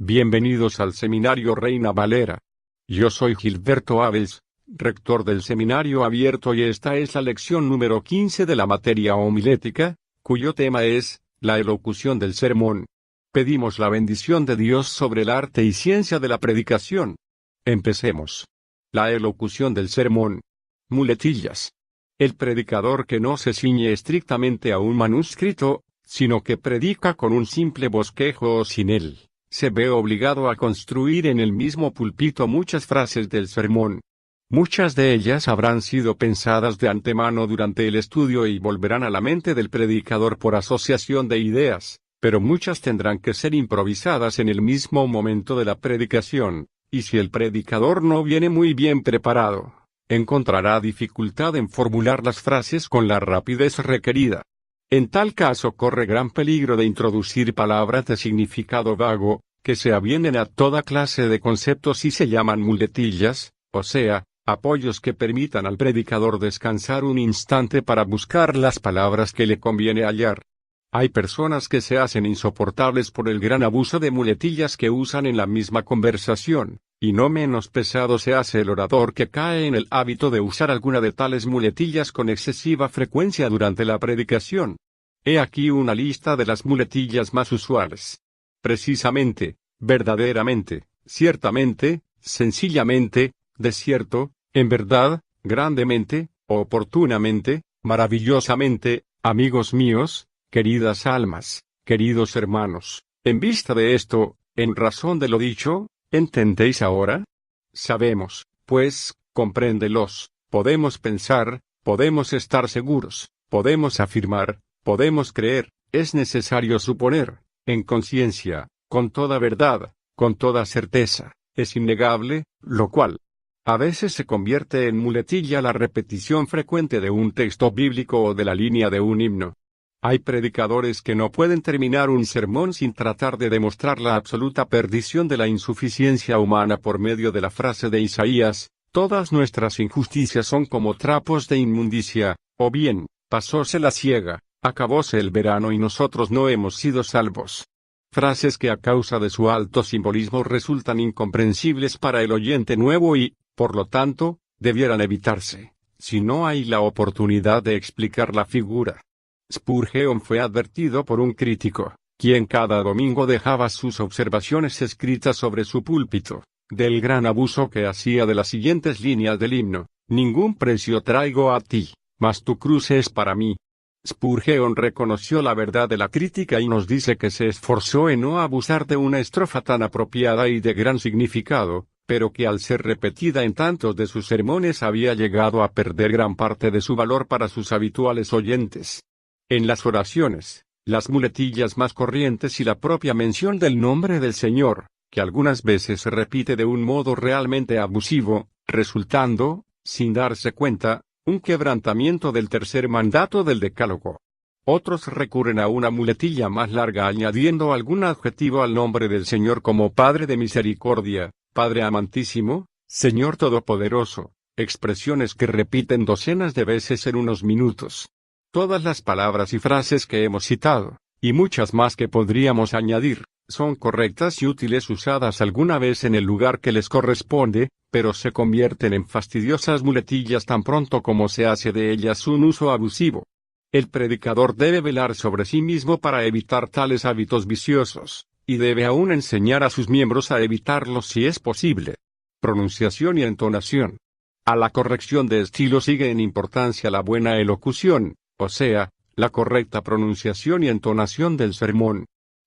Bienvenidos al Seminario Reina Valera. Yo soy Gilberto Abels, rector del Seminario Abierto, y esta es la lección número 15 de la materia homilética, cuyo tema es, la elocución del sermón. Pedimos la bendición de Dios sobre el arte y ciencia de la predicación. Empecemos. La elocución del sermón. Muletillas. El predicador que no se ciñe estrictamente a un manuscrito, sino que predica con un simple bosquejo o sin él, se ve obligado a construir en el mismo púlpito muchas frases del sermón. Muchas de ellas habrán sido pensadas de antemano durante el estudio y volverán a la mente del predicador por asociación de ideas, pero muchas tendrán que ser improvisadas en el mismo momento de la predicación, y si el predicador no viene muy bien preparado, encontrará dificultad en formular las frases con la rapidez requerida. En tal caso corre gran peligro de introducir palabras de significado vago, que se avienen a toda clase de conceptos y se llaman muletillas, o sea, apoyos que permitan al predicador descansar un instante para buscar las palabras que le conviene hallar. Hay personas que se hacen insoportables por el gran abuso de muletillas que usan en la misma conversación, y no menos pesado se hace el orador que cae en el hábito de usar alguna de tales muletillas con excesiva frecuencia durante la predicación. He aquí una lista de las muletillas más usuales. Precisamente, verdaderamente, ciertamente, sencillamente, de cierto, en verdad, grandemente, oportunamente, maravillosamente, amigos míos, queridas almas, queridos hermanos, en vista de esto, en razón de lo dicho, ¿entendéis ahora? Sabemos, pues, compréndelos, podemos pensar, podemos estar seguros, podemos afirmar, podemos creer, es necesario suponer, en conciencia, con toda verdad, con toda certeza, es innegable, lo cual a veces se convierte en muletilla la repetición frecuente de un texto bíblico o de la línea de un himno. Hay predicadores que no pueden terminar un sermón sin tratar de demostrar la absoluta perdición de la insuficiencia humana por medio de la frase de Isaías: todas nuestras injusticias son como trapos de inmundicia, o bien, pasóse la siega, acabóse el verano y nosotros no hemos sido salvos. Frases que a causa de su alto simbolismo resultan incomprensibles para el oyente nuevo y, por lo tanto, debieran evitarse, si no hay la oportunidad de explicar la figura. Spurgeon fue advertido por un crítico, quien cada domingo dejaba sus observaciones escritas sobre su púlpito, del gran abuso que hacía de las siguientes líneas del himno: ningún precio traigo a ti, mas tu cruz es para mí. Spurgeon reconoció la verdad de la crítica y nos dice que se esforzó en no abusar de una estrofa tan apropiada y de gran significado, pero que al ser repetida en tantos de sus sermones había llegado a perder gran parte de su valor para sus habituales oyentes. En las oraciones, las muletillas más corrientes y la propia mención del nombre del Señor, que algunas veces se repite de un modo realmente abusivo, resultando, sin darse cuenta, un quebrantamiento del tercer mandato del Decálogo. Otros recurren a una muletilla más larga añadiendo algún adjetivo al nombre del Señor, como Padre de misericordia, Padre amantísimo, Señor todopoderoso, expresiones que repiten docenas de veces en unos minutos. Todas las palabras y frases que hemos citado, y muchas más que podríamos añadir, son correctas y útiles usadas alguna vez en el lugar que les corresponde, pero se convierten en fastidiosas muletillas tan pronto como se hace de ellas un uso abusivo. El predicador debe velar sobre sí mismo para evitar tales hábitos viciosos, y debe aún enseñar a sus miembros a evitarlos si es posible. Pronunciación y entonación. A la corrección de estilo sigue en importancia la buena elocución, o sea, la correcta pronunciación y entonación del sermón.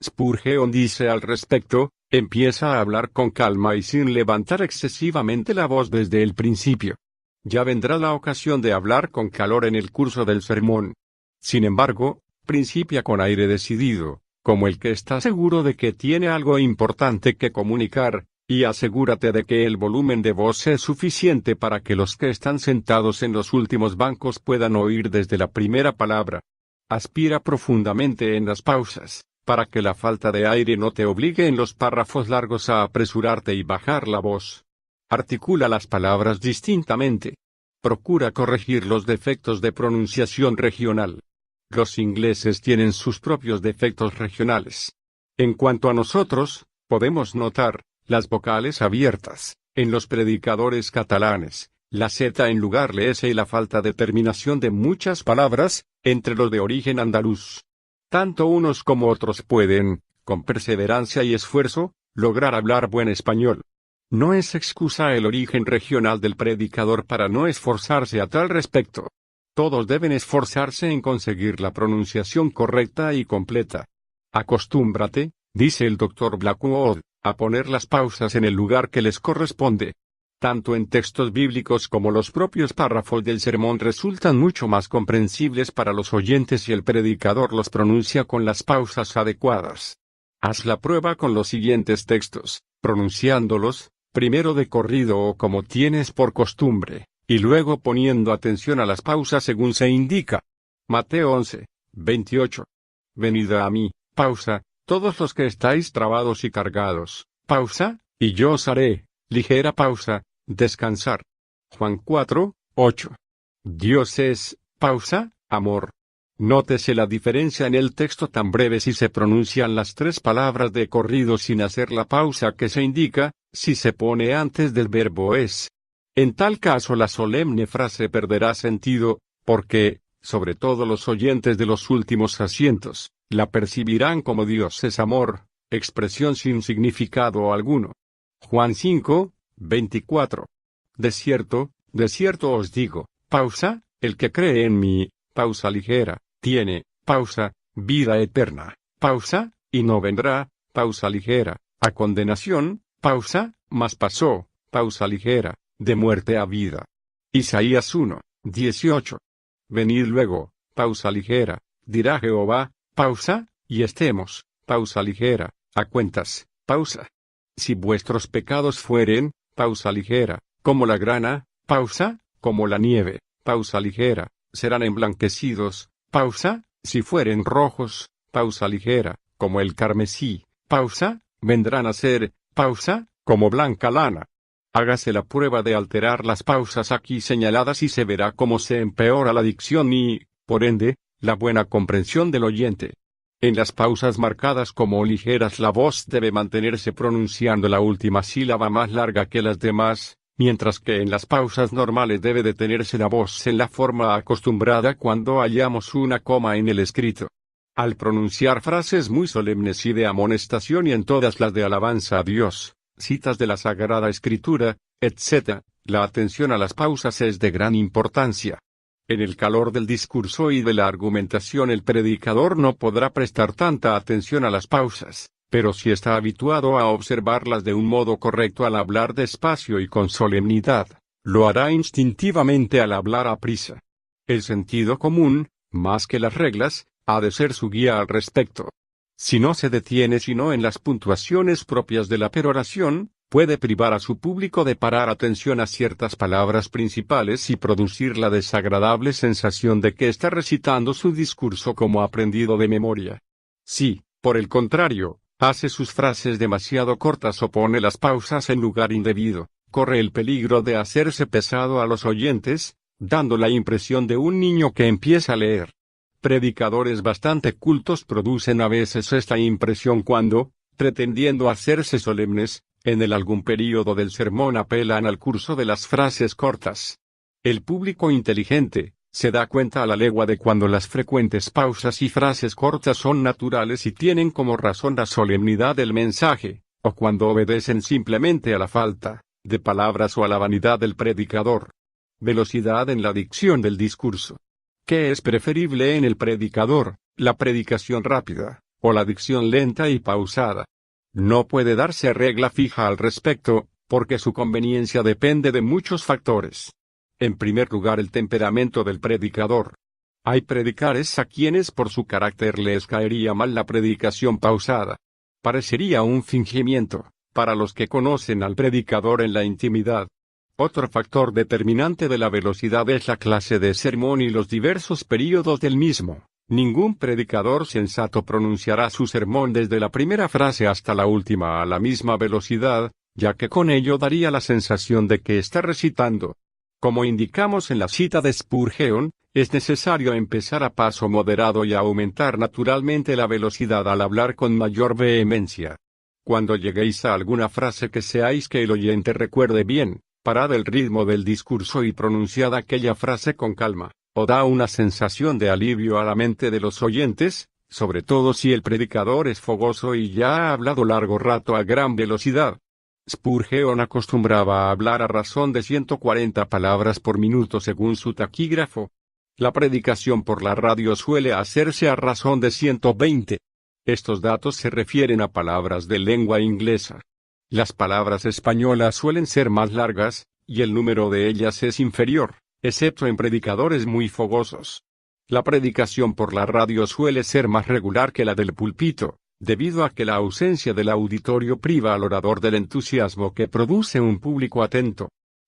Spurgeon dice al respecto: empieza a hablar con calma y sin levantar excesivamente la voz desde el principio. Ya vendrá la ocasión de hablar con calor en el curso del sermón. Sin embargo, principia con aire decidido, como el que está seguro de que tiene algo importante que comunicar, y asegúrate de que el volumen de voz es suficiente para que los que están sentados en los últimos bancos puedan oír desde la primera palabra. Aspira profundamente en las pausas, para que la falta de aire no te obligue en los párrafos largos a apresurarte y bajar la voz. Articula las palabras distintamente. Procura corregir los defectos de pronunciación regional. Los ingleses tienen sus propios defectos regionales. En cuanto a nosotros, Podemos notar las vocales abiertas en los predicadores catalanes, la Z en lugar de S y la falta de terminación de muchas palabras, entre los de origen andaluz. Tanto unos como otros pueden, con perseverancia y esfuerzo, lograr hablar buen español. No es excusa el origen regional del predicador para no esforzarse a tal respecto. Todos deben esforzarse en conseguir la pronunciación correcta y completa. Acostúmbrate, dice el Dr. Blackwood, a poner las pausas en el lugar que les corresponde. Tanto en textos bíblicos como los propios párrafos del sermón resultan mucho más comprensibles para los oyentes si el predicador los pronuncia con las pausas adecuadas. Haz la prueba con los siguientes textos, pronunciándolos, primero de corrido o como tienes por costumbre, y luego poniendo atención a las pausas según se indica. Mateo 11, 28. Venid a mí, pausa, todos los que estáis trabados y cargados, pausa, y yo os haré, ligera pausa, descansar. Juan 4, 8. Dios es, pausa, amor. Nótese la diferencia en el texto tan breve si se pronuncian las tres palabras de corrido sin hacer la pausa que se indica, si se pone antes del verbo es. En tal caso la solemne frase perderá sentido, porque, sobre todo los oyentes de los últimos asientos, la percibirán como Dios es amor, expresión sin significado alguno. Juan 5, 24. De cierto os digo, pausa, el que cree en mí, pausa ligera, tiene, pausa, vida eterna, pausa, y no vendrá, pausa ligera, a condenación, pausa, mas pasó, pausa ligera, de muerte a vida. Isaías 1, 18. Venid luego, pausa ligera, dirá Jehová, pausa, y estemos, pausa ligera, a cuentas, pausa. Si vuestros pecados fueren, pausa ligera, como la grana, pausa, como la nieve, pausa ligera, serán emblanquecidos, pausa, si fueren rojos, pausa ligera, como el carmesí, pausa, vendrán a ser, pausa, como blanca lana. Hágase la prueba de alterar las pausas aquí señaladas y se verá cómo se empeora la dicción y, por ende, la buena comprensión del oyente. En las pausas marcadas como ligeras la voz debe mantenerse pronunciando la última sílaba más larga que las demás, mientras que en las pausas normales debe detenerse la voz en la forma acostumbrada cuando hallamos una coma en el escrito. Al pronunciar frases muy solemnes y de amonestación y en todas las de alabanza a Dios, citas de la Sagrada Escritura, etc., la atención a las pausas es de gran importancia. En el calor del discurso y de la argumentación el predicador no podrá prestar tanta atención a las pausas, pero si está habituado a observarlas de un modo correcto al hablar despacio y con solemnidad, lo hará instintivamente al hablar a prisa. El sentido común, más que las reglas, ha de ser su guía al respecto. Si no se detiene sino en las puntuaciones propias de la peroración, puede privar a su público de parar atención a ciertas palabras principales y producir la desagradable sensación de que está recitando su discurso como aprendido de memoria. Si, por el contrario, hace sus frases demasiado cortas o pone las pausas en lugar indebido, corre el peligro de hacerse pesado a los oyentes, dando la impresión de un niño que empieza a leer. Predicadores bastante cultos producen a veces esta impresión cuando, pretendiendo hacerse solemnes, en algún período del sermón apelan al curso de las frases cortas. El público inteligente se da cuenta a la legua de cuando las frecuentes pausas y frases cortas son naturales y tienen como razón la solemnidad del mensaje, o cuando obedecen simplemente a la falta de palabras o a la vanidad del predicador. Velocidad en la dicción del discurso. ¿Qué es preferible en el predicador, la predicación rápida, o la dicción lenta y pausada? No puede darse regla fija al respecto, porque su conveniencia depende de muchos factores. En primer lugar, el temperamento del predicador. Hay predicadores a quienes por su carácter les caería mal la predicación pausada. Parecería un fingimiento, para los que conocen al predicador en la intimidad. Otro factor determinante de la velocidad es la clase de sermón y los diversos períodos del mismo. Ningún predicador sensato pronunciará su sermón desde la primera frase hasta la última a la misma velocidad, ya que con ello daría la sensación de que está recitando. Como indicamos en la cita de Spurgeon, es necesario empezar a paso moderado y aumentar naturalmente la velocidad al hablar con mayor vehemencia. Cuando lleguéis a alguna frase que seáis que el oyente recuerde bien, parad el ritmo del discurso y pronunciad aquella frase con calma, o da una sensación de alivio a la mente de los oyentes, sobre todo si el predicador es fogoso y ya ha hablado largo rato a gran velocidad. Spurgeon acostumbraba a hablar a razón de 140 palabras por minuto según su taquígrafo. La predicación por la radio suele hacerse a razón de 120. Estos datos se refieren a palabras de lengua inglesa. Las palabras españolas suelen ser más largas, y el número de ellas es inferior, excepto en predicadores muy fogosos. La predicación por la radio suele ser más regular que la del púlpito, debido a que la ausencia del auditorio priva al orador del entusiasmo que produce un público atento.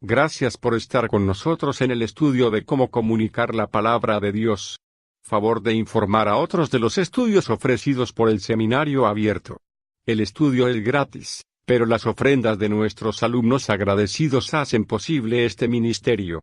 Gracias por estar con nosotros en el estudio de cómo comunicar la palabra de Dios. Favor de informar a otros de los estudios ofrecidos por el Seminario Abierto. El estudio es gratis, pero las ofrendas de nuestros alumnos agradecidos hacen posible este ministerio.